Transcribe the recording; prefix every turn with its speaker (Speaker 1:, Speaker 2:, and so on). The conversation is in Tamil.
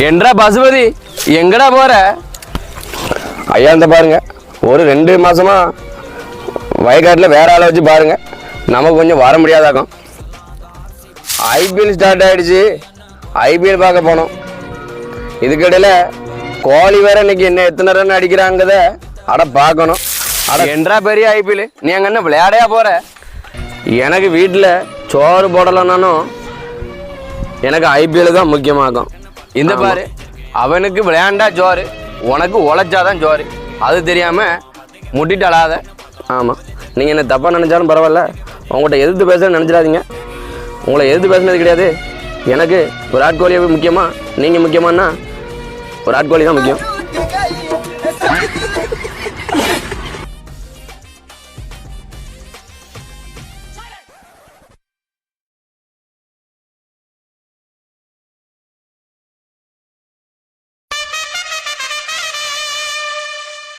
Speaker 1: என்றா பசுபதி எங்கடா போற?
Speaker 2: ஐயா இந்த பாருங்க, ஒரு 2 மாசமா வயக்காட்டில் வேற ஆளை வச்சு பாருங்க, நமக்கு கொஞ்சம் வர முடியாதாக்கும். ஐபிஎல் ஸ்டார்ட் ஆயிடுச்சு, ஐபிஎல் பார்க்க போனோம். இதுக்கிடையில கோலி வேற இன்னைக்கு என்ன எத்தனை ரன் அடிக்கிறாங்கத அட பார்க்கணும்.
Speaker 1: அட என்றா பெரிய ஐபிஎல், நீ அங்க என்ன விளையாடையா போற?
Speaker 2: எனக்கு வீட்டில் சோறு போடலைன்னாலும் எனக்கு ஐபிஎல் தான் முக்கியமாகும்.
Speaker 1: இந்த பாரு, அவனுக்கு விளையாண்டா ஜோறு, உனக்கு உழைச்சாதான் ஜோறு. அது தெரியாம முட்டிட்டு அழாத.
Speaker 2: ஆமாம், நீங்கள் என்ன தப்பாக நினச்சாலும் பரவாயில்ல, உங்கள்கிட்ட எதிர்த்து பேசுகிறேன்னு நினச்சிடாதீங்க. உங்களை எதிர்த்து பேசுனது கிடையாது. எனக்கு விராட் கோலி முக்கியமா, நீங்கள் முக்கியமானா விராட் கோலி தான் முக்கியம்.